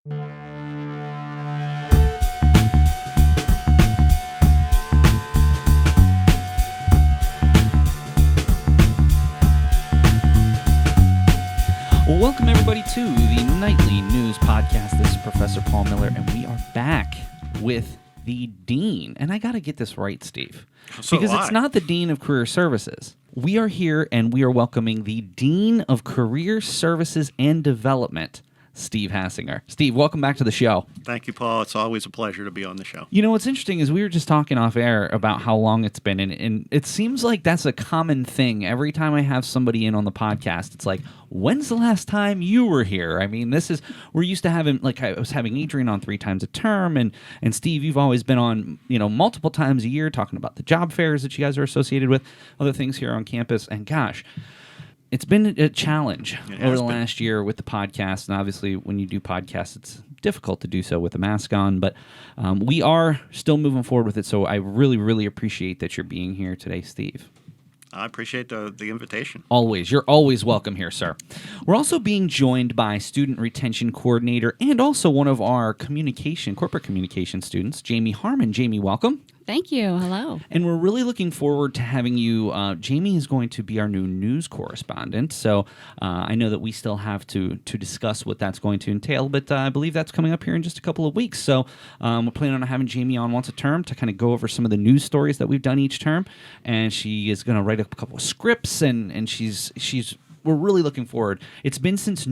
Well, welcome everybody to the Nightly News Podcast. This is Professor Paul Miller, and we are back with the Dean. And I got to get this right, Steve, because it's not the Dean of Career Services. We are here, and we are welcoming the Dean of Career Services and Development, Steve Hassinger. Steve, welcome back to the show. Thank you, Paul. It's always a pleasure to be on the show. You know, what's interesting is we were just talking off air about how long it's been, and it seems like that's a common thing. Every time I have somebody in on the podcast, it's like, when's the last time you were here? I mean, we're used to having, like I was having Adrian on 3 times a term, and Steve, you've always been on, multiple times a year talking about the job fairs that you guys are associated with, other things here on campus, and gosh, it's been a challenge over the last year with the podcast, and obviously when you do podcasts, it's difficult to do so with a mask on, but we are still moving forward with it, so I really, really appreciate that you're being here today, Steve. I appreciate the invitation. Always. You're always welcome here, sir. We're also being joined by Student Retention Coordinator and also one of our corporate communication students, Jamie Harmon. Jamie, welcome. Thank you. Hello. And we're really looking forward to having you. Jamie is going to be our new news correspondent, so I know that we still have to discuss what that's going to entail, but I believe that's coming up here in just a couple of weeks. So we're planning on having Jamie on once a term to kind of go over some of the news stories that we've done each term, and she is going to write up a couple of scripts, and we're really looking forward. It's been since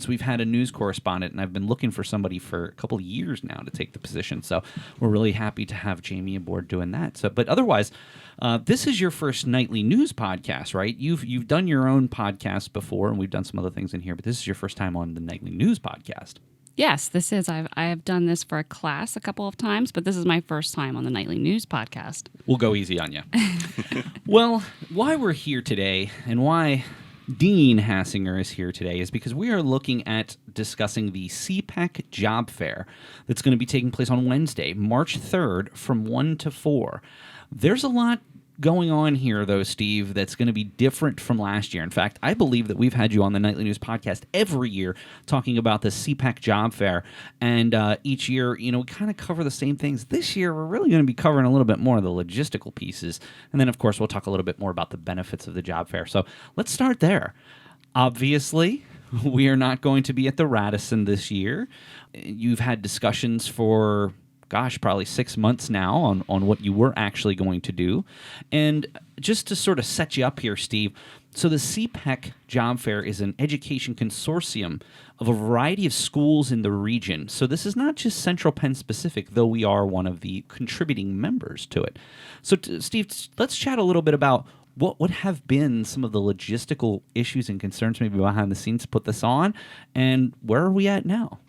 we've had a news correspondent, and I've been looking for somebody for a couple of years now to take the position. So we're really happy to have Jamie aboard doing that. So, but otherwise, this is your first nightly news podcast, right? You've done your own podcast before, and we've done some other things in here, but this is your first time on the nightly news podcast. Yes, this is. I have done this for a class a couple of times, but this is my first time on the Nightly News Podcast. We'll go easy on you. Well, why we're here today and why Dean Hassinger is here today is because we are looking at discussing the CPEC Job Fair that's going to be taking place on Wednesday, March 3rd from 1 to 4. There's a lot going on here, though, Steve, that's going to be different from last year. In fact, I believe that we've had you on the Nightly News Podcast every year talking about the CPEC Job Fair, and each year, we kind of cover the same things. This year, we're really going to be covering a little bit more of the logistical pieces, and then, of course, we'll talk a little bit more about the benefits of the job fair. So let's start there. Obviously, we are not going to be at the Radisson this year. You've had discussions for probably 6 months now on what you were actually going to do. And just to sort of set you up here, Steve, so the CPEC Job Fair is an education consortium of a variety of schools in the region. So this is not just Central Penn specific, though we are one of the contributing members to it. So Steve, let's chat a little bit about what would have been some of the logistical issues and concerns maybe behind the scenes to put this on, and where are we at now?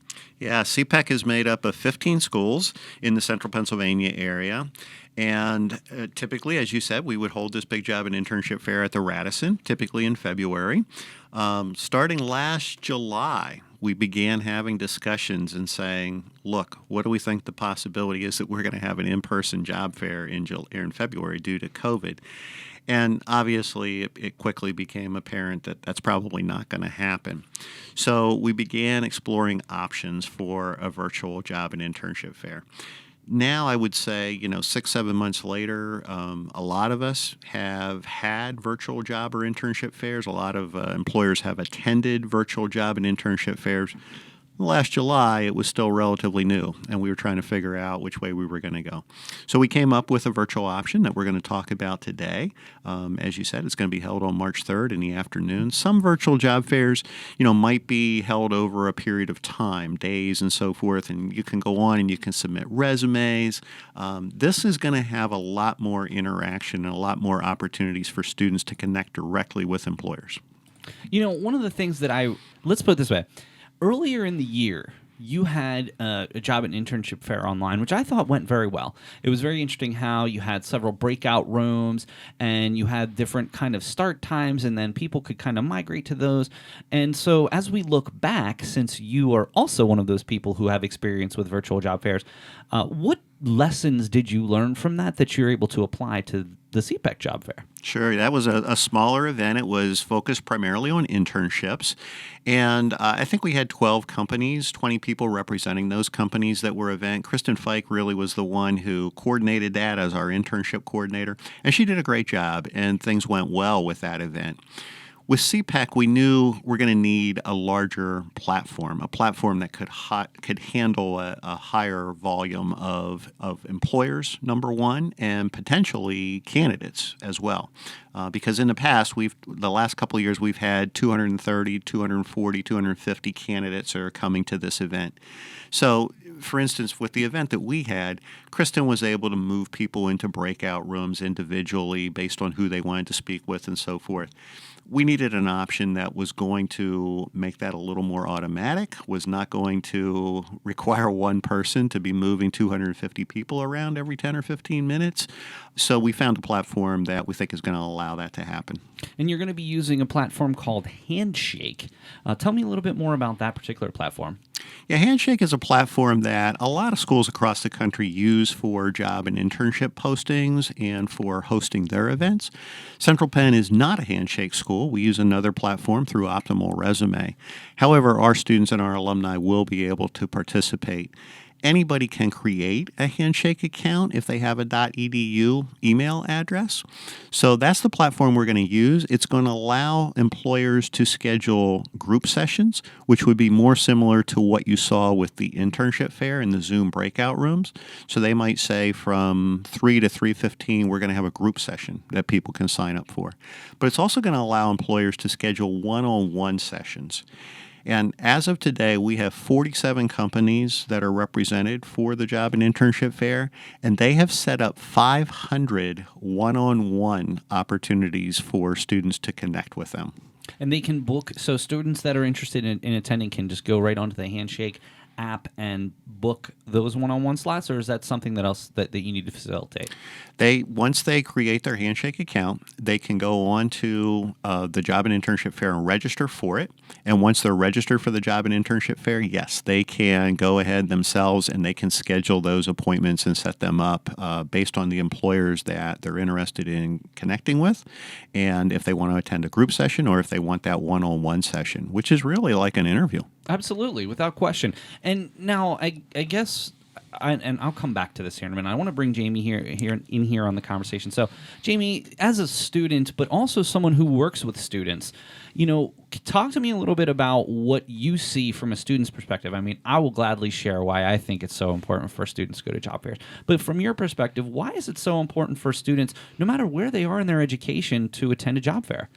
Yeah, CPEC is made up of 15 schools in the central Pennsylvania area. And typically, as you said, we would hold this big job and internship fair at the Radisson, typically in February. Starting last July, we began having discussions and saying, look, what do we think the possibility is that we're going to have an in-person job fair in February due to COVID? And obviously, it quickly became apparent that that's probably not going to happen. So we began exploring options for a virtual job and internship fair. Now, I would say, 6-7 months later, a lot of us have had virtual job or internship fairs. A lot of employers have attended virtual job and internship fairs. Last July, it was still relatively new, and we were trying to figure out which way we were going to go. So we came up with a virtual option that we're going to talk about today. As you said, it's going to be held on March 3rd in the afternoon. Some virtual job fairs, might be held over a period of time, days and so forth, and you can go on and you can submit resumes. This is going to have a lot more interaction and a lot more opportunities for students to connect directly with employers. One of the things that let's put it this way. Earlier in the year, you had a job and internship fair online, which I thought went very well. It was very interesting how you had several breakout rooms, and you had different kind of start times, and then people could kind of migrate to those. And so as we look back, since you are also one of those people who have experience with virtual job fairs, what lessons did you learn from that you're able to apply to the CPEC Job Fair? Sure. That was a smaller event. It was focused primarily on internships. And I think we had 12 companies, 20 people representing those companies that were event. Kristen Fike really was the one who coordinated that as our internship coordinator. And she did a great job, and things went well with that event. With CPEC, we knew we're going to need a larger platform, a platform that could handle a higher volume of employers, number one, and potentially candidates as well. Because in the past, the last couple of years, we've had 230, 240, 250 candidates are coming to this event. So, for instance, with the event that we had, Kristen was able to move people into breakout rooms individually based on who they wanted to speak with and so forth. We needed an option that was going to make that a little more automatic, was not going to require one person to be moving 250 people around every 10 or 15 minutes. So we found a platform that we think is going to allow that to happen. And you're going to be using a platform called Handshake. Tell me a little bit more about that particular platform. Yeah, Handshake is a platform that a lot of schools across the country use for job and internship postings and for hosting their events. Central Penn is not a Handshake school. We use another platform through Optimal Resume. However, our students and our alumni will be able to participate. Anybody can create a Handshake account if they have a .edu email address. So that's the platform we're going to use. It's going to allow employers to schedule group sessions, which would be more similar to what you saw with the internship fair in the Zoom breakout rooms. So they might say from 3 to 3:15, we're going to have a group session that people can sign up for. But it's also going to allow employers to schedule one-on-one sessions. And as of today, we have 47 companies that are represented for the Job and Internship Fair, and they have set up 500 one-on-one opportunities for students to connect with them. And they can book, so students that are interested in attending can just go right onto the Handshake app and book those one-on-one slots, or is that something that else that you need to facilitate? Once they create their Handshake account, they can go on to the Job and Internship Fair and register for it. And once they're registered for the Job and Internship Fair, yes, they can go ahead themselves and they can schedule those appointments and set them up based on the employers that they're interested in connecting with, and if they want to attend a group session or if they want that one-on-one session, which is really like an interview. Absolutely, without question. And now, I guess, and I'll come back to this here in a minute. I want to bring Jamie here on the conversation. So, Jamie, as a student, but also someone who works with students, talk to me a little bit about what you see from a student's perspective. I mean, I will gladly share why I think it's so important for students to go to job fairs. But from your perspective, why is it so important for students, no matter where they are in their education, to attend a job fair?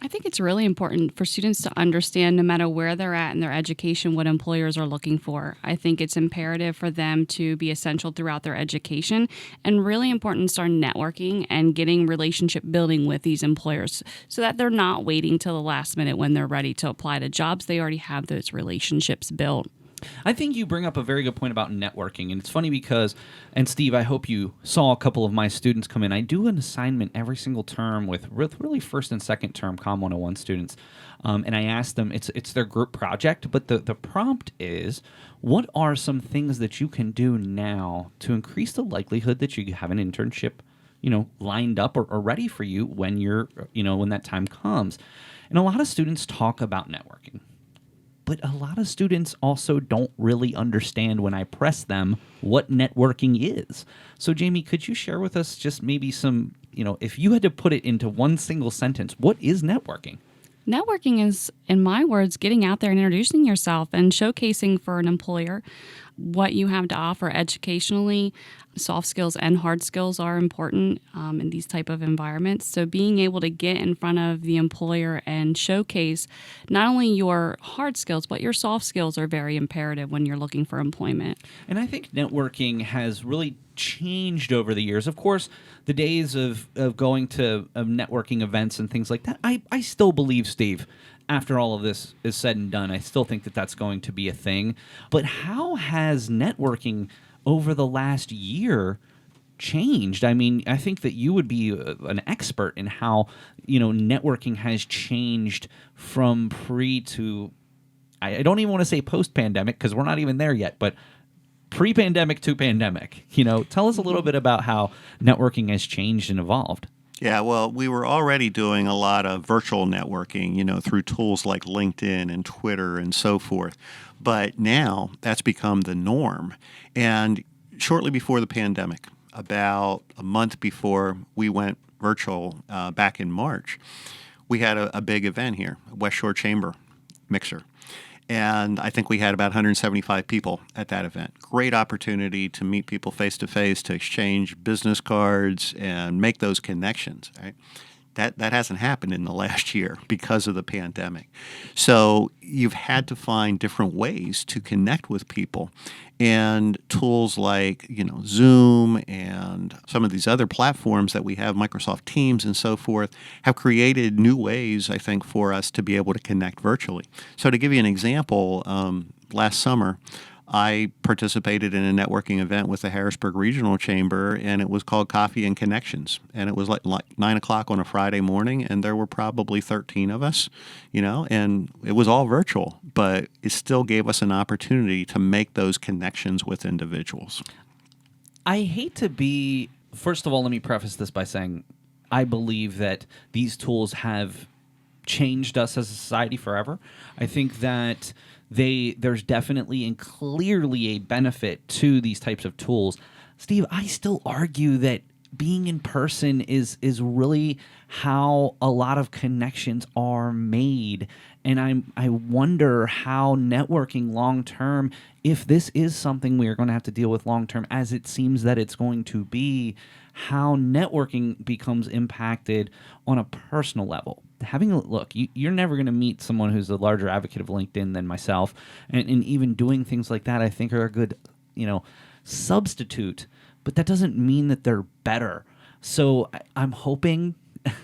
I think it's really important for students to understand, no matter where they're at in their education, what employers are looking for. I think it's imperative for them to be essential throughout their education, and really important to start networking and getting relationship building with these employers so that they're not waiting till the last minute when they're ready to apply to jobs. They already have those relationships built. I think you bring up a very good point about networking, and it's funny because, and Steve, I hope you saw a couple of my students come in. I do an assignment every single term with really first and second term Com 101 students, and I ask them, it's their group project, but the prompt is, what are some things that you can do now to increase the likelihood that you have an internship, lined up or ready for you when when that time comes? And a lot of students talk about networking. But a lot of students also don't really understand when I press them what networking is. So, Jamie, could you share with us just maybe some, if you had to put it into one single sentence, what is networking? Networking is, in my words, getting out there and introducing yourself and showcasing for an employer what you have to offer educationally. Soft skills and hard skills are important in these type of environments. So being able to get in front of the employer and showcase not only your hard skills, but your soft skills are very imperative when you're looking for employment. And I think networking has really changed over the years. Of course, the days of going to networking events and things like that, I still believe, Steve, after all of this is said and done, I still think that that's going to be a thing. But how has networking over the last year changed? I mean, I think that you would be an expert in how, networking has changed from pre to, I don't even want to say post-pandemic because we're not even there yet, but pre-pandemic to pandemic. Tell us a little bit about how networking has changed and evolved. Yeah, well, we were already doing a lot of virtual networking, through tools like LinkedIn and Twitter and so forth. But now that's become the norm. And shortly before the pandemic, about a month before we went virtual back in March, we had a big event here, West Shore Chamber Mixer. And I think we had about 175 people at that event. Great opportunity to meet people face to face, to exchange business cards and make those connections. Right? That hasn't happened in the last year because of the pandemic. So you've had to find different ways to connect with people. And tools like, Zoom and some of these other platforms that we have, Microsoft Teams and so forth, have created new ways, I think, for us to be able to connect virtually. So to give you an example, last summer, I participated in a networking event with the Harrisburg Regional Chamber, and it was called Coffee and Connections. And it was like 9 o'clock on a Friday morning, and there were probably 13 of us, and it was all virtual, but it still gave us an opportunity to make those connections with individuals. I hate to be, first of all, let me preface this by saying I believe that these tools have changed us as a society forever. I think that there's definitely and clearly a benefit to these types of tools. Steve, I still argue that being in person is really how a lot of connections are made. And I wonder how networking long term, if this is something we are going to have to deal with long term, as it seems that it's going to be, how networking becomes impacted on a personal level. Look, you're never going to meet someone who's a larger advocate of LinkedIn than myself, and even doing things like that, I think, are a good, substitute. But that doesn't mean that they're better. So I'm hoping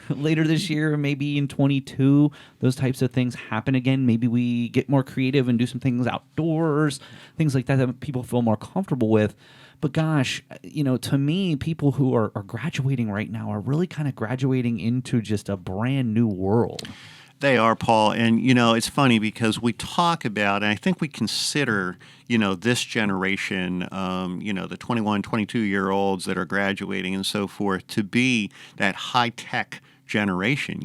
later this year, maybe in 22, those types of things happen again. Maybe we get more creative and do some things outdoors, things like that people feel more comfortable with. But gosh, to me, people who are graduating right now are really kind of graduating into just a brand new world. They are, Paul. And, it's funny because we talk about, and I think we consider, this generation, the 21, 22-year-olds that are graduating and so forth, to be that high-tech generation.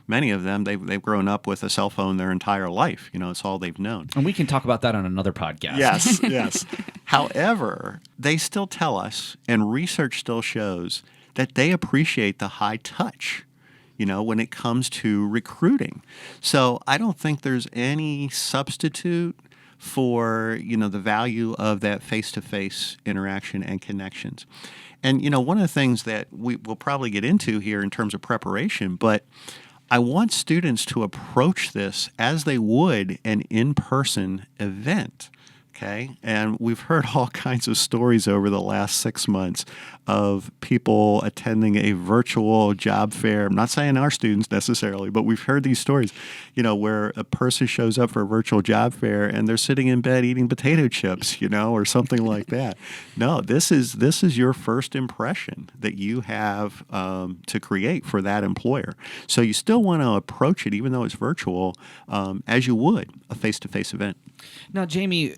Many of them, they've grown up with a cell phone their entire life. It's all they've known. And we can talk about that on another podcast. Yes. However, they still tell us, and research still shows, that they appreciate the high touch, when it comes to recruiting. So I don't think there's any substitute for, the value of that face-to-face interaction and connections. And, one of the things that we will probably get into here in terms of preparation, but I want students to approach this as they would an in-person event. Okay. And we've heard all kinds of stories over the last 6 months of people attending a virtual job fair. I'm not saying our students necessarily, but we've heard these stories, where a person shows up for a virtual job fair and they're sitting in bed eating potato chips, or something like that. No, this is your first impression that you have to create for that employer. So you still want to approach it, even though it's virtual, as you would a face-to-face event. Now, Jamie,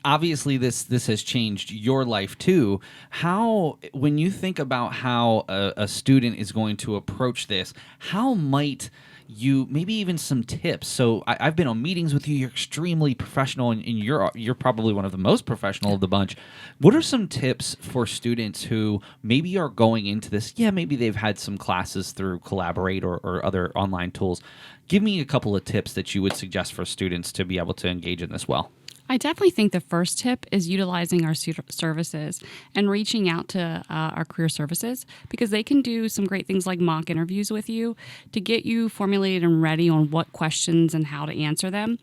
obviously this has changed your life too. How, when you think about how a student is going to approach this, how might you, maybe even some tips? So I've been on meetings with you. You're extremely professional, and you're probably one of the most professional of the bunch. What are some tips for students who maybe are going into this? Yeah, maybe they've had some classes through Collaborate or other online tools. Give me a couple of tips that you would suggest for students to be able to engage in this well. I definitely think the first tip is utilizing our services and reaching out to our career services, because they can do some great things like mock interviews with you to get you formulated and ready on what questions and how to answer them.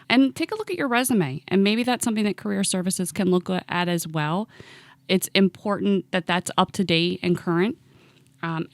And take a look at your resume, and maybe that's something that career services can look at as well. It's important that that's up to date and current.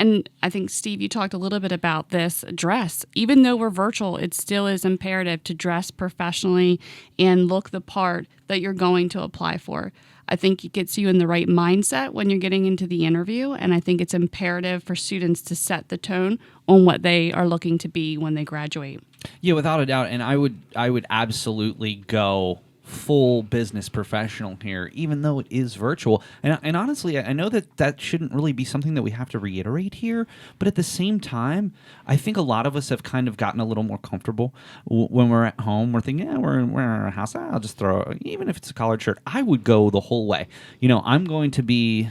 And I think, Steve, you talked a little bit about this dress. Even though we're virtual, it still is imperative to dress professionally and look the part that you're going to apply for. I think it gets you in the right mindset when you're getting into the interview, and I think it's imperative for students to set the tone on what they are looking to be when they graduate. Yeah, without a doubt. And I would absolutely go full business professional here, even though it is virtual. And honestly, I know that shouldn't really be something that we have to reiterate here, but at the same time, I think a lot of us have kind of gotten a little more comfortable when we're at home. We're thinking, yeah, we're in our house. I'll just throw, even if it's a collared shirt, I would go the whole way. I'm going to be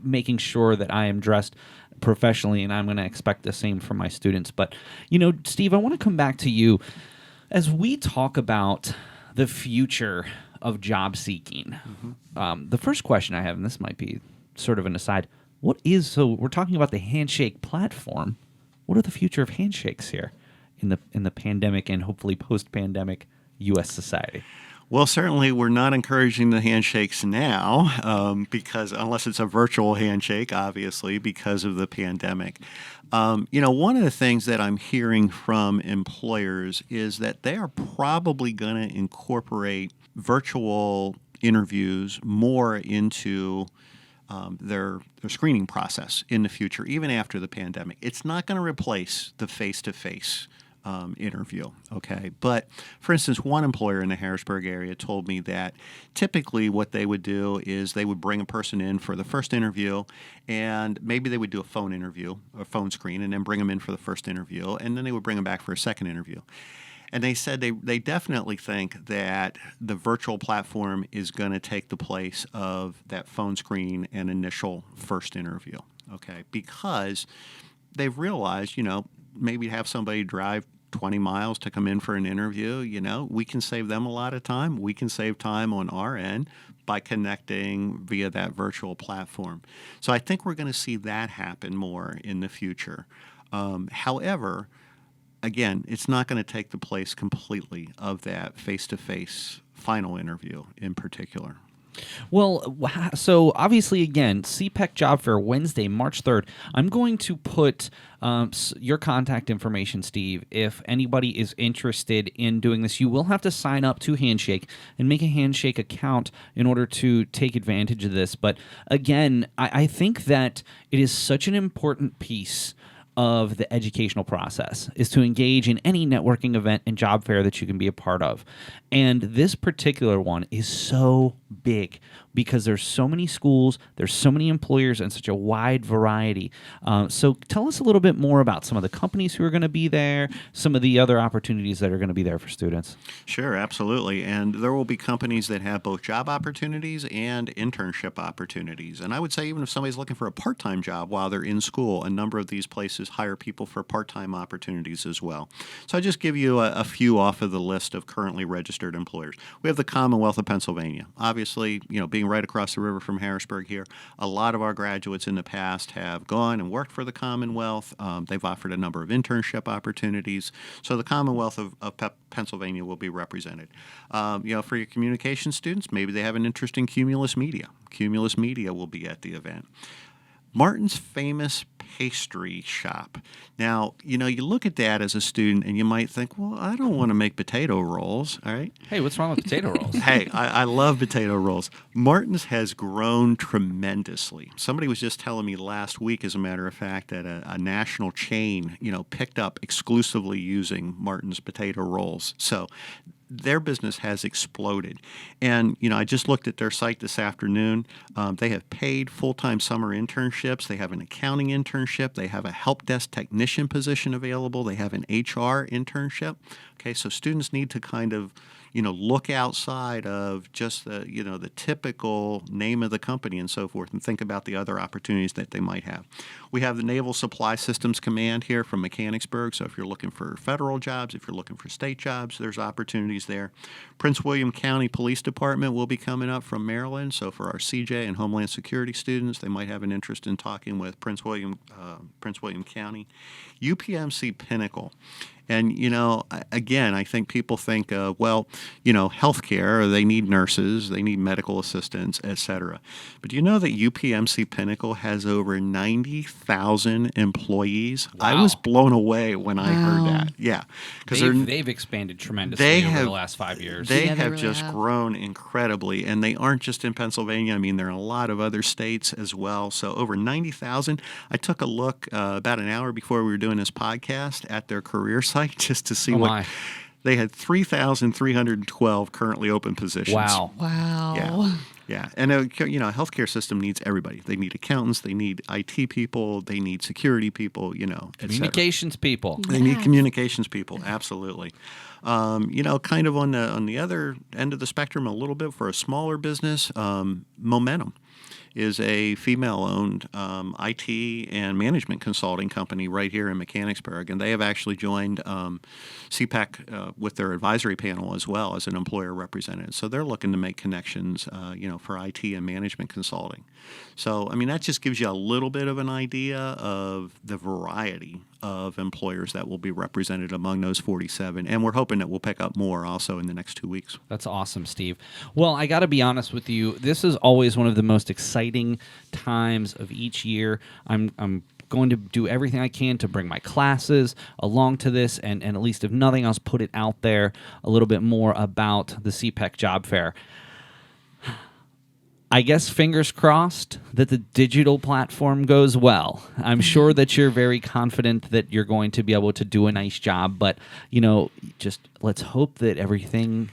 making sure that I am dressed professionally, and I'm going to expect the same from my students. But, Steve, I want to come back to you. As we talk about the future of job seeking, the first question I have, and this might be sort of an aside, so we're talking about the handshake platform. What are the future of handshakes here in the pandemic and hopefully post-pandemic U.S. society? Well, certainly we're not encouraging the handshakes now because unless it's a virtual handshake, obviously, because of the pandemic. One of the things that I'm hearing from employers is that they are probably going to incorporate virtual interviews more into their screening process in the future, even after the pandemic. It's not going to replace the face-to-face interview, okay? But, for instance, one employer in the Harrisburg area told me that typically what they would do is they would bring a person in for the first interview, and maybe they would do a phone interview, a phone screen, and then bring them in for the first interview, and then they would bring them back for a second interview. And they said they definitely think that the virtual platform is going to take the place of that phone screen and initial first interview, okay? Because they've realized, maybe have somebody drive 20 miles to come in for an interview, we can save them a lot of time. We can save time on our end by connecting via that virtual platform. So I think we're going to see that happen more in the future. However, again, it's not going to take the place completely of that face-to-face final interview in particular. Well, so obviously, again, CPEC Job Fair, Wednesday, March 3rd. I'm going to put your contact information, Steve. If anybody is interested in doing this, you will have to sign up to Handshake and make a Handshake account in order to take advantage of this. But again, I think that it is such an important piece of the educational process is to engage in any networking event and job fair that you can be a part of. And this particular one is so big because there's so many schools, there's so many employers, and such a wide variety. So tell us a little bit more about some of the companies who are going to be there, some of the other opportunities that are going to be there for students. Sure, absolutely. And there will be companies that have both job opportunities and internship opportunities. And I would say even if somebody's looking for a part-time job while they're in school, a number of these places hire people for part-time opportunities as well. So I just give you a few off of the list of currently registered employers. We have the Commonwealth of Pennsylvania. Obviously, being right across the river from Harrisburg here, a lot of our graduates in the past have gone and worked for the Commonwealth. They've offered a number of internship opportunities. So the Commonwealth of Pennsylvania will be represented. For your communication students, maybe they have an interest in Cumulus Media. Cumulus Media will be at the event. Martin's Famous Pastry Shop. Now, you look at that as a student and you might think, well, I don't want to make potato rolls, all right? Hey, what's wrong with potato rolls? Hey, I love potato rolls. Martin's has grown tremendously. Somebody was just telling me last week, as a matter of fact, that a national chain, picked up exclusively using Martin's potato rolls. So their business has exploded. And, I just looked at their site this afternoon. They have paid full-time summer internships. They have an accounting internship. They have a help desk technician position available. They have an HR internship. Okay, so students need to kind of, look outside of just the typical name of the company and so forth and think about the other opportunities that they might have. We have the Naval Supply Systems Command here from Mechanicsburg. So if you're looking for federal jobs, if you're looking for state jobs, there's opportunities there. Prince William County Police Department will be coming up from Maryland. So for our CJ and Homeland Security students, they might have an interest in talking with Prince William County. UPMC Pinnacle. And, again, I think people think, healthcare, they need nurses, they need medical assistants, et cetera. But do you know that UPMC Pinnacle has over 90,000 employees? Wow. I was blown away when I heard that. Yeah. Because they've expanded tremendously over the last 5 years. They Yeah, they have really just have. grown incredibly, and they aren't just in Pennsylvania. I mean, they're in a lot of other states as well. So over 90,000. I took a look about an hour before we were doing this podcast at their career site just to see They had 3,312 currently open positions. Wow. Wow. Yeah, and a healthcare system needs everybody. They need accountants, they need IT people, they need security people, et cetera. Communications people. They need communications people, absolutely. Kind of on the other end of the spectrum, a little bit for a smaller business, Momentum is a female-owned IT and management consulting company right here in Mechanicsburg, and they have actually joined CPEC with their advisory panel as well as an employer representative. So they're looking to make connections, for IT and management consulting. So, that just gives you a little bit of an idea of the variety of employers that will be represented among those 47, and we're hoping that we'll pick up more also in the next 2 weeks. That's awesome, Steve. Well, I got to be honest with you. This is always one of the most exciting times of each year. I'm going to do everything I can to bring my classes along to this and at least, if nothing else, put it out there a little bit more about the CPEC Job Fair. I guess fingers crossed that the digital platform goes well. I'm sure that you're very confident that you're going to be able to do a nice job, but, just let's hope that everything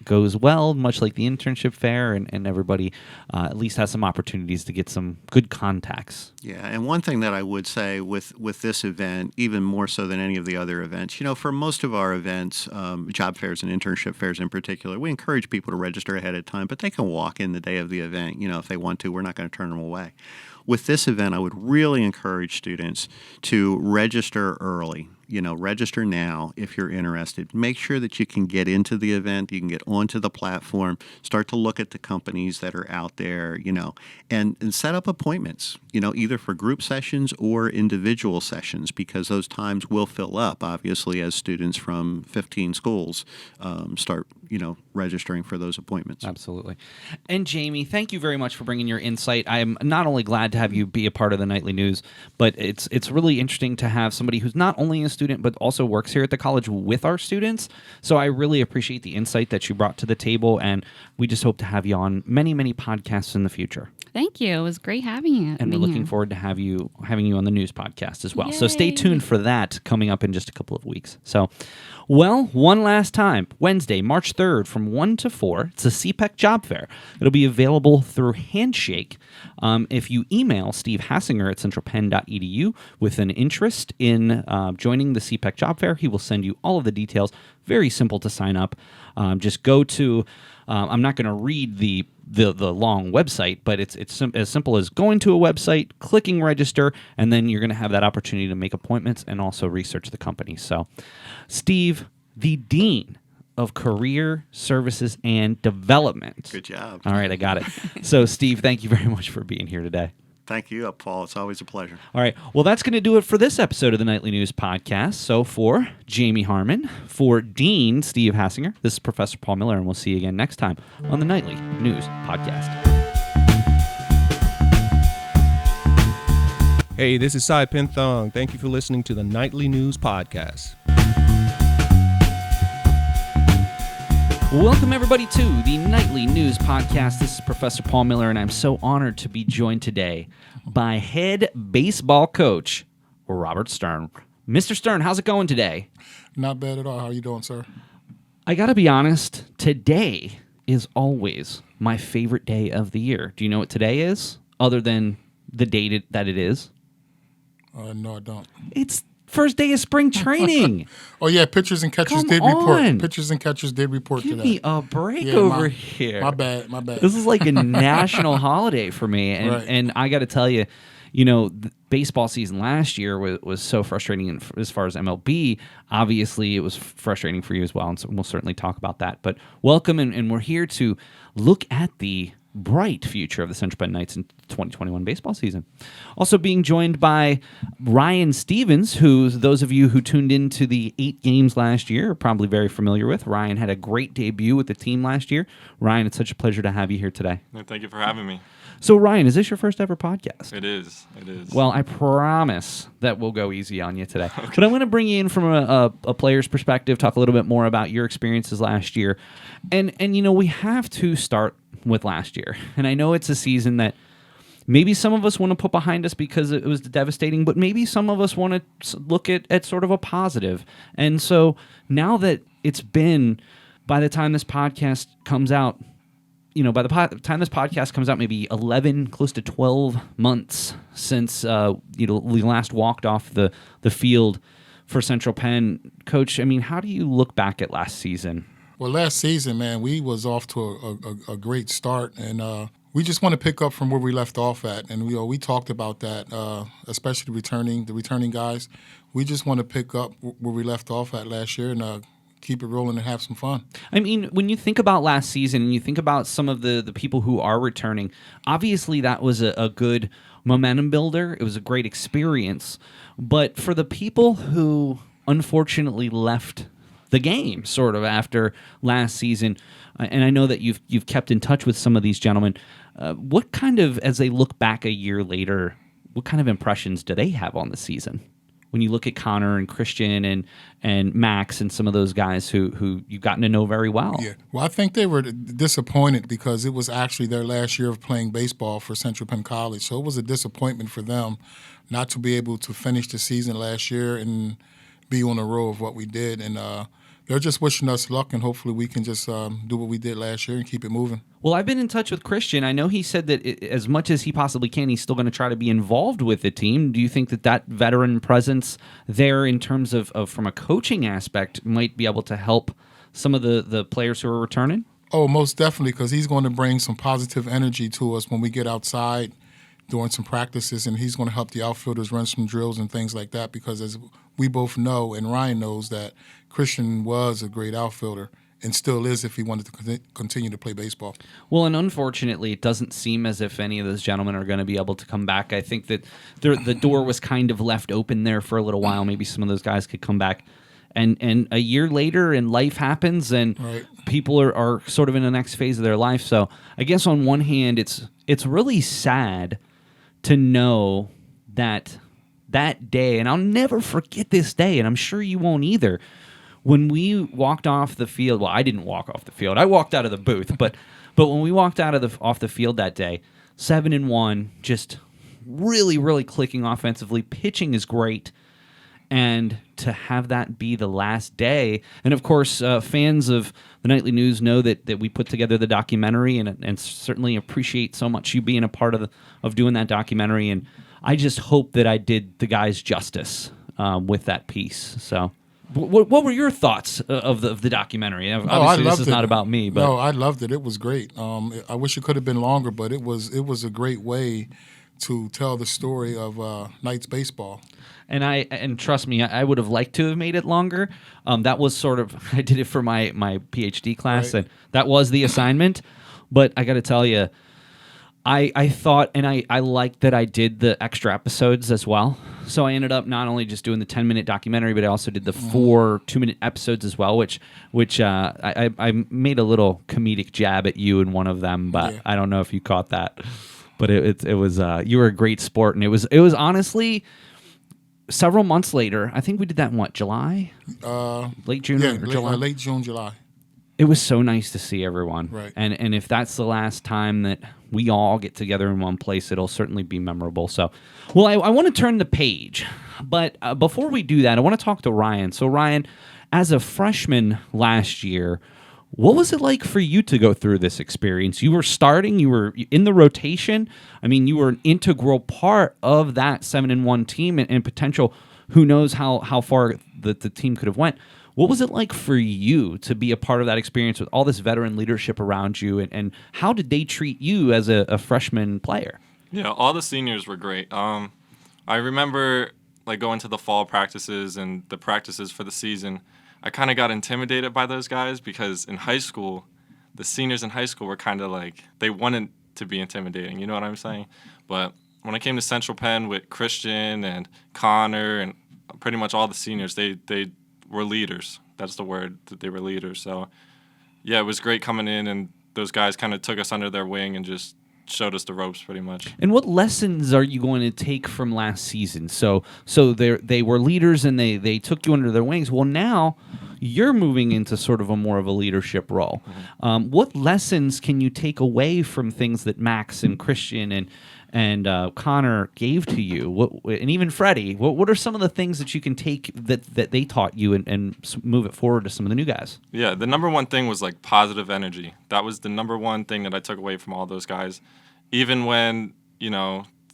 goes well, much like the internship fair, and everybody at least has some opportunities to get some good contacts. Yeah, and one thing that I would say with this event, even more so than any of the other events, for most of our events, job fairs and internship fairs in particular, we encourage people to register ahead of time, but they can walk in the day of the event, if they want to. We're not going to turn them away. With this event, I would really encourage students to register early. Register now if you're interested. Make sure that you can get into the event, you can get onto the platform, start to look at the companies that are out there, and set up appointments, either for group sessions or individual sessions, because those times will fill up, obviously, as students from 15 schools start, registering for those appointments. Absolutely. And Jamie, thank you very much for bringing your insight. I am not only glad to have you be a part of the Nightly News, but it's really interesting to have somebody who's not only a student but also works here at the college with our students. So I really appreciate the insight that you brought to the table, and we just hope to have you on many, many podcasts in the future. Thank you. It was great having you. And we're looking forward to having you on the news podcast as well. Yay. So stay tuned for that coming up in just a couple of weeks. So, well, one last time, Wednesday, March 3rd from 1 to 4, it's a CPEC Job Fair. It'll be available through Handshake. If you email Steve Hassinger at centralpenn.edu with an interest in joining the CPEC Job Fair, he will send you all of the details. Very simple to sign up. Just go to, I'm not going to read the long website, but it's as simple as going to a website, clicking register, and then you're going to have that opportunity to make appointments and also research the company. So, Steve, the Dean of Career Services and Development. Good job. All right, I got it. So, Steve, thank you very much for being here today. Thank you, Paul. It's always a pleasure. All right. Well, that's going to do it for this episode of the Nightly News Podcast. So for Jamie Harmon, for Dean Steve Hassinger, this is Professor Paul Miller, and we'll see you again next time on the Nightly News Podcast. Hey, this is Sai Pinthong. Thank you for listening to the Nightly News Podcast. Welcome, everybody, to the Nightly News Podcast. This is Professor Paul Miller, and I'm so honored to be joined today by head baseball coach Robert Stern. Mr. Stern, how's it going today? Not bad at all. How are you doing, sir? I got to be honest, today is always my favorite day of the year. Do you know what today is, other than the date that it is? No, I don't. It's first day of spring training. Oh, yeah, pitchers and catchers Come did on. report. Pitchers and catchers did report Give today. me a break Yeah, over here. My bad. This is like a national holiday for me. And, Right. and I got to tell you, the baseball season last year was so frustrating as far as MLB. Obviously, it was frustrating for you as well, and so we'll certainly talk about that. But welcome, and we're here to look at the bright future of the Central Penn Knights in 2021 baseball season. Also being joined by Ryan Stevens, who those of you who tuned into the 8 games last year are probably very familiar with. Ryan had a great debut with the team last year. Ryan, it's such a pleasure to have you here today. Thank you for having me. So, Ryan, is this your first ever podcast? It is. Well, I promise that we'll go easy on you today. Okay. But I'm going to bring you in from a player's perspective, talk a little bit more about your experiences last year. And we have to start with last year. And I know it's a season that maybe some of us want to put behind us because it was devastating, but maybe some of us want to look at sort of a positive. And so now that it's been, by the time this podcast comes out, by the time this podcast comes out, maybe 11, close to 12 months since we last walked off the field for Central Penn. Coach, I mean, how do you look back at last season? Well, last season, man, we was off to a great start, and we just want to pick up from where we left off at. And we talked about that, especially the returning guys. We just want to pick up where we left off at last year and keep it rolling and have some fun. I mean, when you think about last season and you think about some of the people who are returning, obviously that was a good momentum builder. It was a great experience. But for the people who unfortunately left the game sort of after last season, and I know that you've kept in touch with some of these gentlemen, what kind of, as they look back a year later, what kind of impressions do they have on the season? When you look at Connor and Christian and Max and some of those guys who you've gotten to know very well. Yeah. Well, I think they were disappointed because it was actually their last year of playing baseball for Central Penn College. So it was a disappointment for them not to be able to finish the season last year and be on a row of what we did. And they're just wishing us luck, and hopefully we can just do what we did last year and keep it moving. Well, I've been in touch with Christian. I know he said that as much as he possibly can, he's still going to try to be involved with the team. Do you think that veteran presence there in terms of from a coaching aspect might be able to help some of the players who are returning? Oh, most definitely, because he's going to bring some positive energy to us when we get outside doing some practices, and he's going to help the outfielders run some drills and things like that, because as we both know, and Ryan knows, that Christian was a great outfielder and still is if he wanted to continue to play baseball. Well, and unfortunately, it doesn't seem as if any of those gentlemen are going to be able to come back. I think that the door was kind of left open there for a little while. Maybe some of those guys could come back. And a year later, and life happens, and right. People are sort of in the next phase of their life. So I guess on one hand, it's really sad to know that day, and I'll never forget this day, and I'm sure you won't either, when we walked off the field. Well, I didn't walk off the field. I walked out of the booth, but when we walked off the field that day, 7-1, just really, really clicking offensively. Pitching is great. And to have that be the last day, and of course, fans of the Nightly News know that we put together the documentary, and certainly appreciate so much you being a part of doing that documentary. And I just hope that I did the guys justice with that piece. So, what were your thoughts of the documentary? Obviously, this is not about me, but no, I loved it. It was great. I wish it could have been longer, but it was a great way to tell the story of Knights baseball. And trust me, I would have liked to have made it longer. That was sort of, I did it for my PhD class, right. And that was the assignment. But I got to tell you, I thought, and I liked that I did the extra episodes as well. So I ended up not only just doing the 10-minute documentary, but I also did the 4 2-minute episodes as well, which I made a little comedic jab at you in one of them, but yeah. I don't know if you caught that. But it was you were a great sport, and it was honestly several months later. I think we did that in what, July? Late June or July? Late June, July. It was so nice to see everyone. Right. And if that's the last time that we all get together in one place, it'll certainly be memorable. So, well, I want to turn the page. But before we do that, I want to talk to Ryan. So, Ryan, as a freshman last year, what was it like for you to go through this experience? You were starting, you were in the rotation. I mean, you were an integral part of that 7-1 team and potential, who knows how far the team could have went. What was it like for you to be a part of that experience with all this veteran leadership around you, and how did they treat you as a freshman player? Yeah, all the seniors were great. I remember going to the fall practices and the practices for the season. I kind of got intimidated by those guys because in high school, the seniors in high school were kind of they wanted to be intimidating, you know what I'm saying? But when I came to Central Penn with Christian and Connor and pretty much all the seniors, they were leaders. That's the word, that they were leaders. So, yeah, it was great coming in, and those guys kind of took us under their wing and just showed us the ropes pretty much. And what lessons are you going to take from last season? So they were leaders, and they took you under their wings. Well, now you're moving into sort of a more of a leadership role. What lessons can you take away from things that Max and Christian and Connor gave to you, and even Freddie? What are some of the things that you can take that they taught you and move it forward to some of the new guys? Yeah, the number one thing was like positive energy. That was the number one thing that I took away from all those guys. Even when,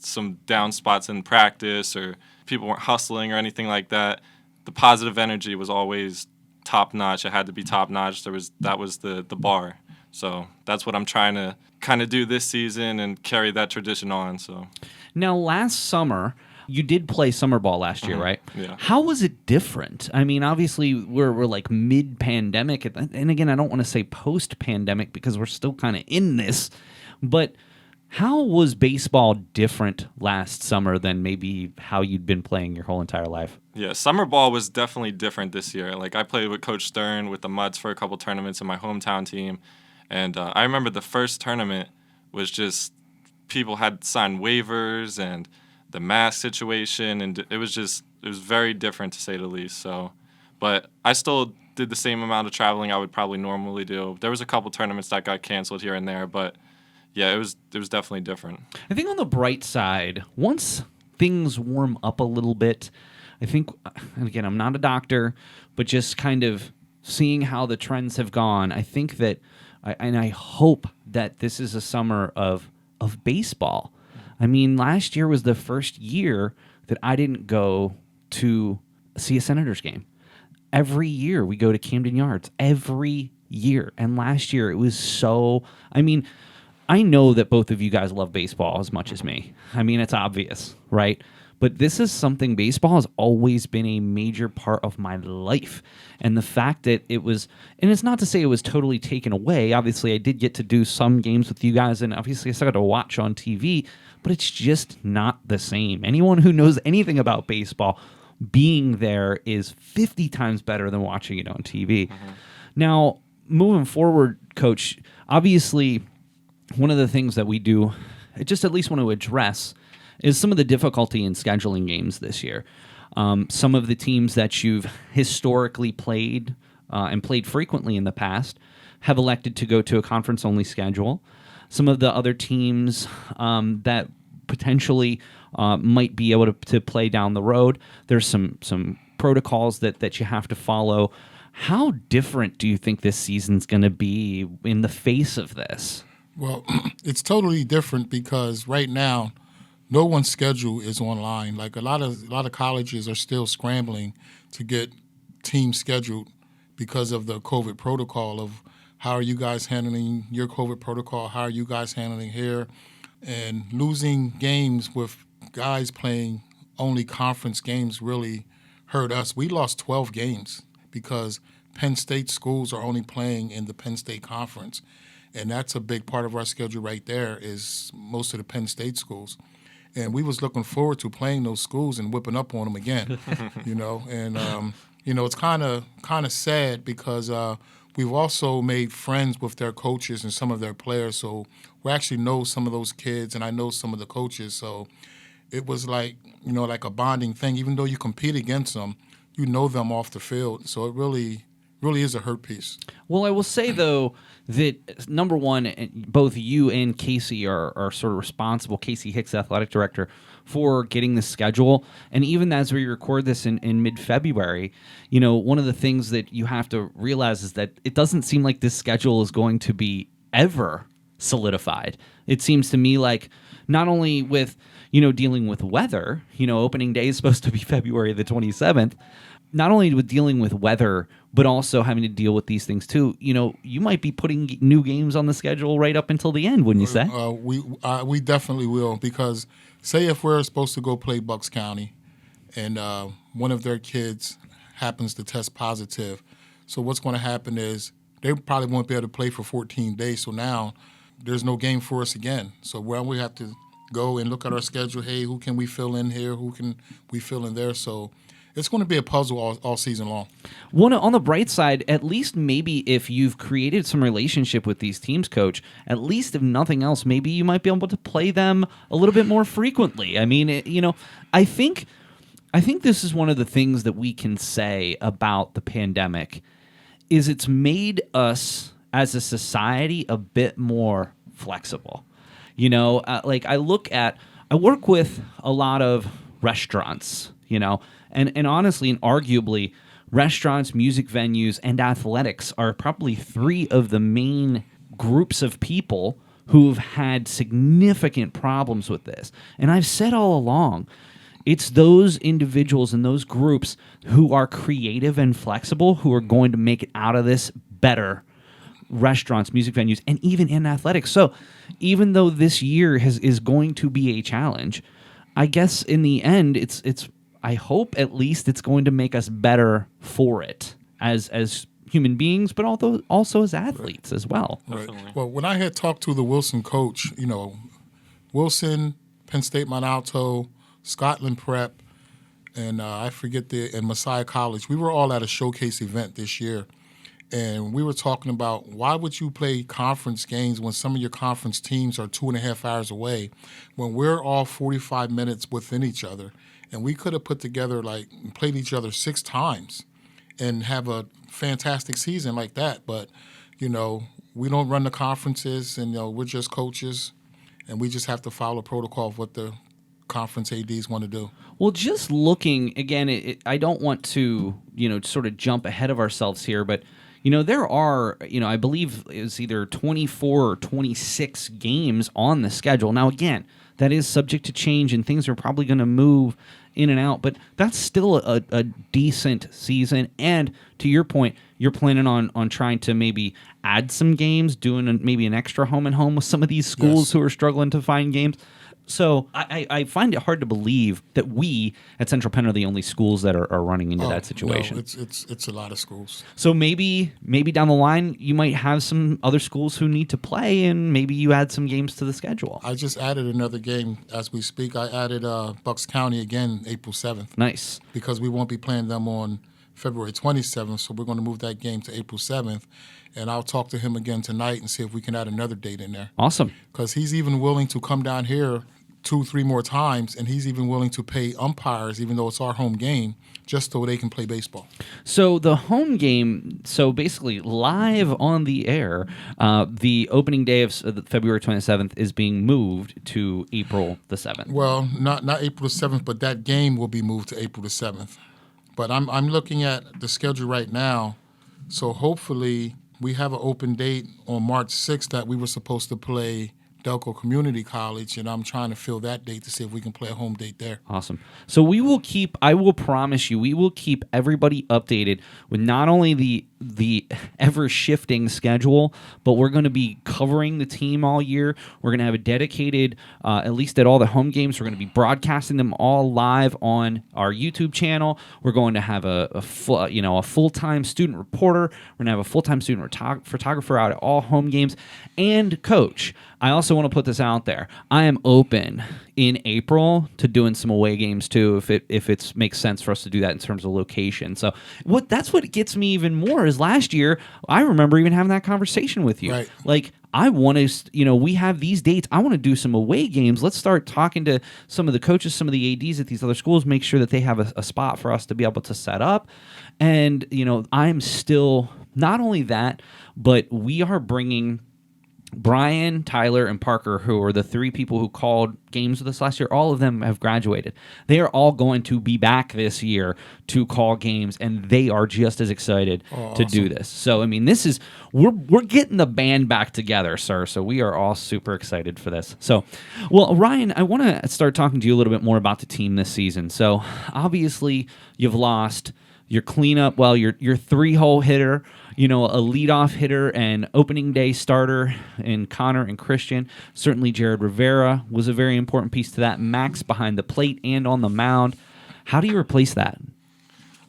some down spots in practice or people weren't hustling or anything like that, the positive energy was always top notch. It had to be top notch. That was the bar. So that's what I'm trying to kind of do this season and carry that tradition on. So now, last summer, you did play summer ball last year, right? Yeah. How was it different? I mean, obviously, we're like mid-pandemic, and again, I don't want to say post-pandemic because we're still kind of in this, but how was baseball different last summer than maybe how you'd been playing your whole entire life? Yeah, summer ball was definitely different this year. Like, I played with Coach Stern with the Muds for a couple tournaments in my hometown team. And I remember the first tournament was just people had signed waivers and the mask situation. And it was very different to say the least. So, but I still did the same amount of traveling I would probably normally do. There was a couple tournaments that got canceled here and there, but yeah, it was definitely different. I think on the bright side, once things warm up a little bit, I think, and again, I'm not a doctor, but just kind of seeing how the trends have gone, I think that, and I hope that this is a summer of baseball. I mean, last year was the first year that I didn't go to see a Senators game. Every year we go to Camden Yards, every year. And last year it was so, I know that both of you guys love baseball as much as me. I mean, it's obvious, right? But this is something, baseball has always been a major part of my life. And the fact that it was, and it's not to say it was totally taken away. Obviously, I did get to do some games with you guys, and obviously I still got to watch on TV, but it's just not the same. Anyone who knows anything about baseball, being there is 50 times better than watching it on TV. Now, moving forward, Coach, obviously, one of the things that we do, I just at least want to address, is some of the difficulty in scheduling games this year. Some of the teams that you've historically played and played frequently in the past have elected to go to a conference-only schedule. Some of the other teams that potentially might be able to play down the road, there's some protocols that you have to follow. How different do you think this season's going to be in the face of this? Well, it's totally different because right now, no one's schedule is online. Like a lot of colleges are still scrambling to get teams scheduled because of the COVID protocol of how are you guys handling your COVID protocol, how are you guys handling here, and losing games with guys playing only conference games really hurt us. We lost 12 games because Penn State schools are only playing in the Penn State Conference. And that's a big part of our schedule right there is most of the Penn State schools. And we was looking forward to playing those schools and whipping up on them again, And, it's kind of sad because we've also made friends with their coaches and some of their players. So we actually know some of those kids, and I know some of the coaches. So it was like, like a bonding thing. Even though you compete against them, you know them off the field. So it really is a hurt piece. Well, I will say, though, that, number one, both you and Casey are sort of responsible, Casey Hicks, athletic director, for getting the schedule. And even as we record this in mid-February, one of the things that you have to realize is that it doesn't seem like this schedule is going to be ever solidified. It seems to me like not only with, dealing with weather, opening day is supposed to be February the 27th, not only with dealing with weather, but also having to deal with these things too. You might be putting new games on the schedule right up until the end, wouldn't you say? We definitely will, because say if we're supposed to go play Bucks County and one of their kids happens to test positive, so what's going to happen is they probably won't be able to play for 14 days. So now there's no game for us again. So we have to go and look at our schedule. Hey, who can we fill in here? Who can we fill in there? So it's going to be a puzzle all season long. On the bright side, at least maybe if you've created some relationship with these teams, Coach, at least if nothing else, maybe you might be able to play them a little bit more frequently. I mean, I think this is one of the things that we can say about the pandemic is it's made us as a society a bit more flexible. Like I work with a lot of restaurants, and honestly and arguably, restaurants, music venues, and athletics are probably three of the main groups of people who've had significant problems with this. And I've said all along, it's those individuals and those groups who are creative and flexible who are going to make it out of this better. Restaurants, music venues, and even in athletics. So even though this year is going to be a challenge, I guess in the end, it's I hope at least it's going to make us better for it as human beings, but also as athletes as well. Right. Definitely. Well, when I had talked to the Wilson coach, Wilson, Penn State Mount Alto, Scotland Prep, and and Messiah College, we were all at a showcase event this year. And we were talking about why would you play conference games when some of your conference teams are 2.5 hours away, when we're all 45 minutes within each other, and we could have put together played each other 6 times, and have a fantastic season like that. But we don't run the conferences, and we're just coaches, and we just have to follow protocol of what the conference ADs want to do. Well, just looking again, I don't want to sort of jump ahead of ourselves here, but. There are, I believe it's either 24 or 26 games on the schedule. Now, again, that is subject to change and things are probably going to move in and out, but that's still a decent season. And to your point, you're planning on trying to maybe add some games, doing maybe an extra home and home with some of these schools Yes. who are struggling to find games. So I find it hard to believe that we at Central Penn are the only schools that are running into that situation. No, it's a lot of schools. So maybe down the line you might have some other schools who need to play, and maybe you add some games to the schedule. I just added another game as we speak. I added Bucks County again April 7th. Nice. Because we won't be playing them on February 27th, so we're going to move that game to April 7th. And I'll talk to him again tonight and see if we can add another date in there. Awesome. Because he's even willing to come down here 2-3 more times, and he's even willing to pay umpires, even though it's our home game, just so they can play baseball. So the home game, so basically live on the air, the opening day of February 27th is being moved to April the 7th. Well, not April the 7th, but that game will be moved to April the 7th. But I'm looking at the schedule right now, so hopefully we have an open date on March 6th that we were supposed to play Delco Community College, and I'm trying to fill that date to see if we can play a home date there. Awesome. So I will promise you, we will keep everybody updated with not only the ever-shifting schedule, but we're going to be covering the team all year. We're going to have a dedicated, at least at all the home games, we're going to be broadcasting them all live on our YouTube channel. We're going to have a full-time student reporter. We're going to have a full-time student photographer out at all home games. And coach, I also want to put this out there. I am open in April to doing some away games too, if it makes sense for us to do that in terms of location. So that's what gets me even more is last year I remember even having that conversation with you. Right. Like I want to, we have these dates. I want to do some away games. Let's start talking to some of the coaches, some of the ADs at these other schools, make sure that they have a spot for us to be able to set up. And, I'm still not only that, but we are bringing Brian, Tyler, and Parker, who are the 3 people who called games with us last year. All of them have graduated. They are all going to be back this year to call games, and they are just as excited to do this. So, we're getting the band back together, sir. So we are all super excited for this. So, well, Ryan, I want to start talking to you a little bit more about the team this season. So, obviously, you've lost your cleanup, your 3-hole hitter, a leadoff hitter and opening day starter in Connor and Christian. Certainly Jared Rivera was a very important piece to that. Max behind the plate and on the mound. How do you replace that?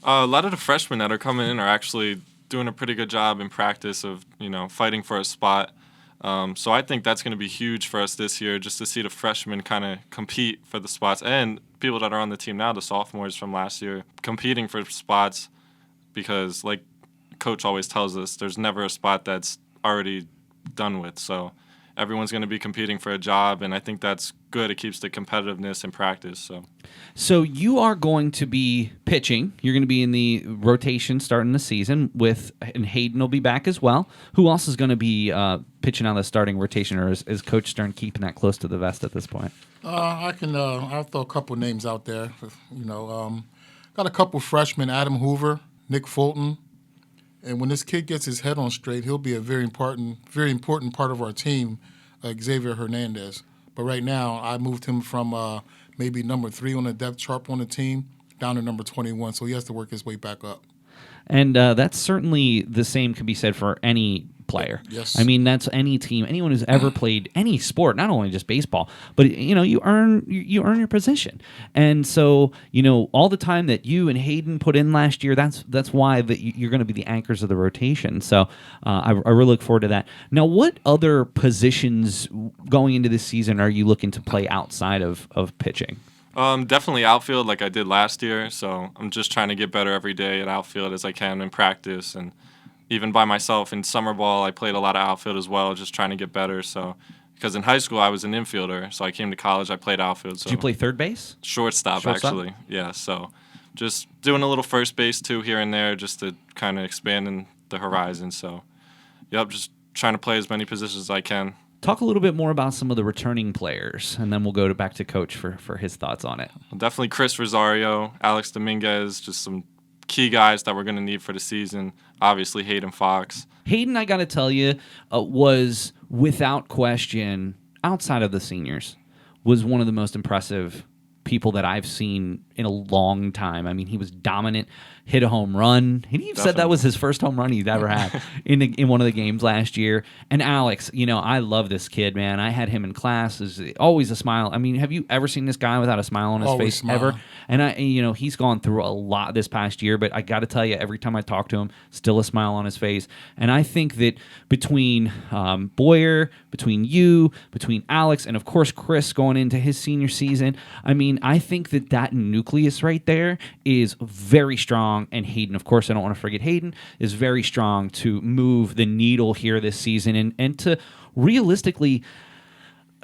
A lot of the freshmen that are coming in are actually doing a pretty good job in practice of, fighting for a spot. So I think that's going to be huge for us this year, just to see the freshmen kind of compete for the spots, and people that are on the team now, the sophomores from last year, competing for spots, because like Coach always tells us, there's never a spot that's already done with. So everyone's going to be competing for a job, and I think that's good. It keeps the competitiveness in practice. So you are going to be pitching. You're going to be in the rotation starting the season and Hayden will be back as well. Who else is going to be pitching on the starting rotation, or is Coach Stern keeping that close to the vest at this point? I'll throw a couple names out there. Got a couple freshmen: Adam Hoover, Nick Fulton. And when this kid gets his head on straight, he'll be a very important part of our team, Xavier Hernandez. But right now, I moved him from maybe number 3 on the depth chart on the team down to number 21, so he has to work his way back up. And that's certainly the same can be said for any player. Yes. I mean, that's any team, anyone who's ever played any sport, not only just baseball, but you earn your position. And so, all the time that you and Hayden put in last year, that's why you're going to be the anchors of the rotation. So I really look forward to that. Now, what other positions going into this season are you looking to play outside of pitching? Definitely outfield like I did last year. So I'm just trying to get better every day at outfield as I can in practice, and even by myself in summer ball, I played a lot of outfield as well, just trying to get better. So, because in high school I was an infielder, so I came to college, I played outfield. So did you play third base? Shortstop, actually. Yeah. So, just doing a little first base too here and there, just to kind of expand in the horizon. So, just trying to play as many positions as I can. Talk a little bit more about some of the returning players, and then we'll go back to Coach for his thoughts on it. Definitely Chris Rosario, Alex Dominguez, just some key guys that we're going to need for the season. Obviously, Hayden Fox. Hayden, I got to tell you, was without question, outside of the seniors, was one of the most impressive people that I've seen in a long time. I mean, he was dominant, hit a home run. He said that was his first home run he's ever had in one of the games last year. And Alex, I love this kid, man. I had him in class. There's always a smile. I mean, have you ever seen this guy without a smile on his Always face smile. ever? And he's gone through a lot this past year, but I got to tell you, every time I talk to him, still a smile on his face. And I think that between Boyer, between you, between Alex, and of course Chris going into his senior season, I mean, I think that nucleus right there is very strong. And Hayden, of course, I don't want to forget Hayden, is very strong to move the needle here this season and to realistically,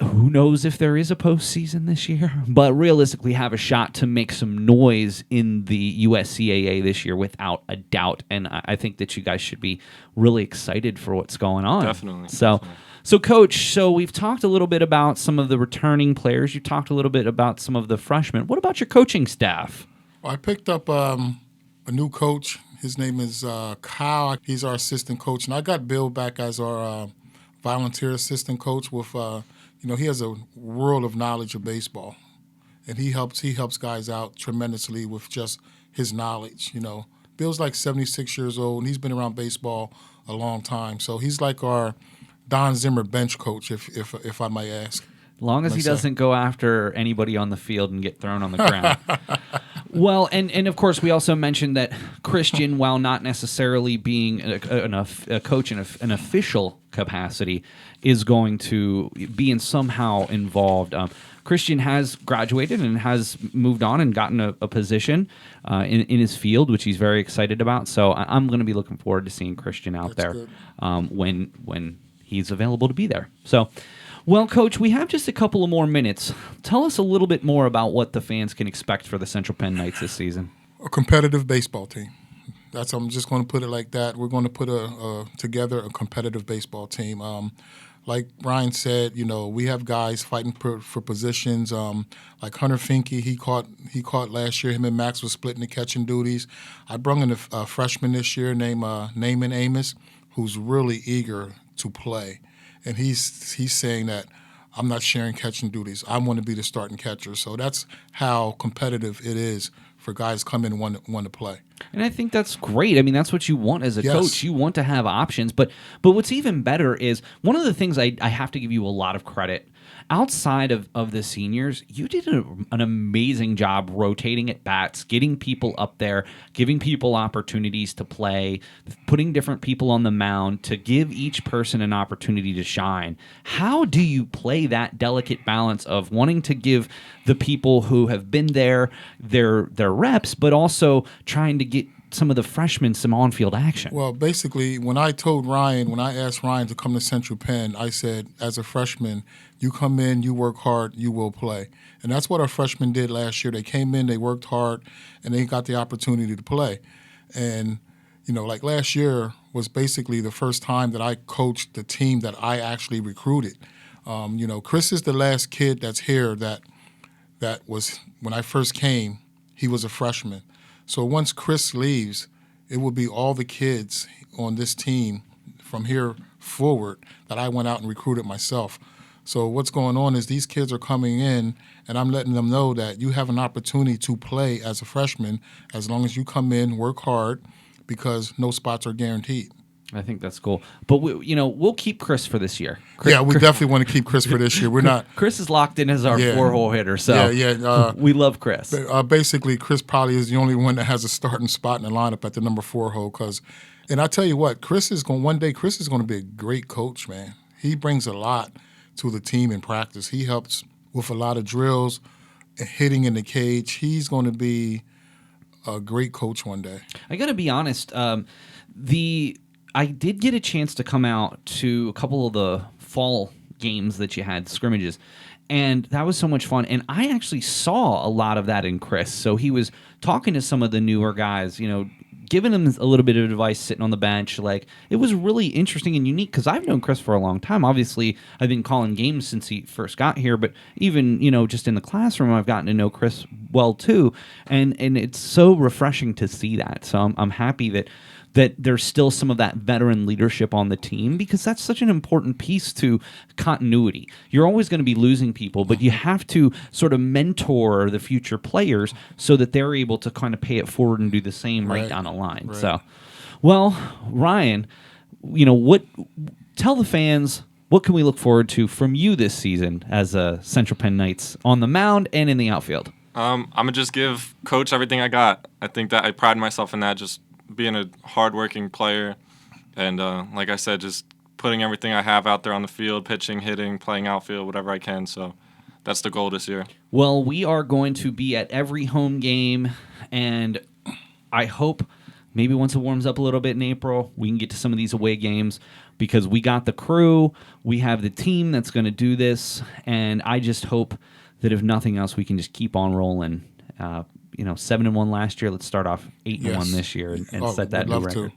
who knows if there is a postseason this year, but realistically have a shot to make some noise in the USCAA this year without a doubt. And I think that you guys should be really excited for what's going on. Definitely. So Coach, we've talked a little bit about some of the returning players. You talked a little bit about some of the freshmen. What about your coaching staff? I picked up a new coach. His name is Kyle. He's our assistant coach. And I got Bill back as our volunteer assistant coach with, he has a world of knowledge of baseball. And he helps guys out tremendously with just his knowledge, Bill's like 76 years old, and he's been around baseball a long time. So he's like our Don Zimmer bench coach, if I might ask. As long as he doesn't go after anybody on the field and get thrown on the ground. Well, and of course, we also mentioned that Christian, while not necessarily being a coach in an official capacity, is going to be somehow involved. Christian has graduated and has moved on and gotten a position in his field, which he's very excited about. So I'm going to be looking forward to seeing Christian out That's there good. when he's available to be there. So, well, Coach, we have just a couple of more minutes. Tell us a little bit more about what the fans can expect for the Central Penn Knights this season. A competitive baseball team. I'm just going to put it like that. We're going to put together a competitive baseball team. Like Ryan said, we have guys fighting for positions. Like Hunter Finke, he caught last year. Him and Max was splitting the catching duties. I brought in a freshman this year named Naaman Amos, who's really eager to play. And he's saying that I'm not sharing catching duties. I want to be the starting catcher. So that's how competitive it is for guys come in and want to play. And I think that's great. I mean, that's what you want as a coach. You want to have options. But what's even better is one of the things I have to give you a lot of credit. Outside of the seniors, you did an amazing job rotating at bats, getting people up there, giving people opportunities to play, putting different people on the mound to give each person an opportunity to shine. How do you play that delicate balance of wanting to give the people who have been there their reps, but also trying to get some of the freshmen some on-field action? Well, basically, when I asked Ryan to come to Central Penn, I said, as a freshman, you come in, you work hard, you will play. And that's what our freshmen did last year. They came in, they worked hard, and they got the opportunity to play. And, like last year was basically the first time that I coached the team that I actually recruited. Chris is the last kid that's here that was, when I first came, he was a freshman. So once Chris leaves, it will be all the kids on this team from here forward that I went out and recruited myself. So what's going on is these kids are coming in, and I'm letting them know that you have an opportunity to play as a freshman as long as you come in, work hard, because no spots are guaranteed. I think that's cool. But we'll keep Chris for this year. Chris, yeah, we definitely want to keep Chris for this year. We're not. Chris is locked in as our 4-hole hitter, so we love Chris. Basically, Chris probably is the only one that has a starting spot in the lineup at the number 4 hole. And I tell you what, Chris is going to be a great coach, man. He brings a lot to the team in practice. He helps with a lot of drills, hitting in the cage. He's going to be a great coach one day. I got to be honest. I did get a chance to come out to a couple of the fall games that you had, scrimmages, and that was so much fun. And I actually saw a lot of that in Chris. So he was talking to some of the newer guys, giving them a little bit of advice sitting on the bench. Like, it was really interesting and unique because I've known Chris for a long time. Obviously, I've been calling games since he first got here, but even, just in the classroom, I've gotten to know Chris well too. And it's so refreshing to see that. So I'm happy that there's still some of that veteran leadership on the team, because that's such an important piece to continuity. You're always going to be losing people, but you have to sort of mentor the future players so that they're able to kind of pay it forward and do the same right down the line. Right. So, well, Ryan, tell the fans, what can we look forward to from you this season as a Central Penn Knights on the mound and in the outfield? I'm going to just give Coach everything I got. I think that I pride myself in that, just being a hardworking player, and like I said, just putting everything I have out there on the field, pitching, hitting, playing outfield, whatever I can. So that's the goal this year. Well, we are going to be at every home game, and I hope maybe once it warms up a little bit in April, we can get to some of these away games, because we got the crew, we have the team that's going to do this, and I just hope that if nothing else, we can just keep on rolling. 7-1 last year. Let's start off 8-1 this year and set that new record.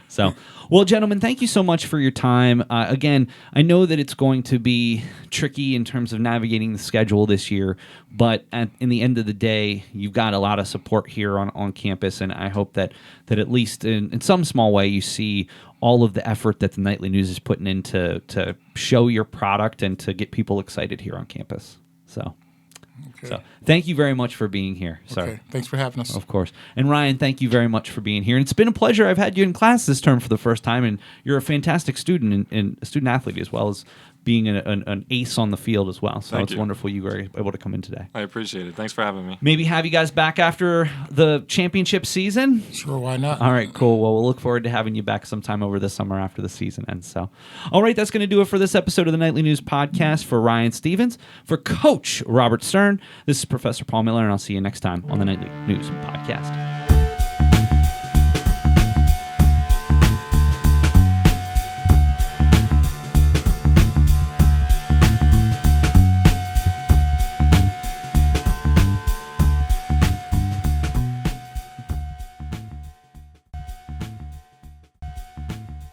So, well, gentlemen, thank you so much for your time. Again, I know that it's going to be tricky in terms of navigating the schedule this year, but in the end of the day, you've got a lot of support here on campus, and I hope that at least in some small way you see all of the effort that the Nightly News is putting in to show your product and to get people excited here on campus. So thank you very much for being here, sir. Okay. Thanks for having us. Of course. And Ryan, thank you very much for being here. And it's been a pleasure. I've had you in class this term for the first time, and you're a fantastic student and a student athlete, as well as being an ace on the field as well. So it's wonderful you were able to come in today. I appreciate it. Thanks for having me. Maybe have you guys back after the championship season? Sure, why not? All right, cool. Well, we'll look forward to having you back sometime over the summer after the season ends. So, all right, that's going to do it for this episode of the Nightly News Podcast. For Ryan Stevens, for Coach Robert Stern, this is Professor Paul Miller, and I'll see you next time on the Nightly News Podcast.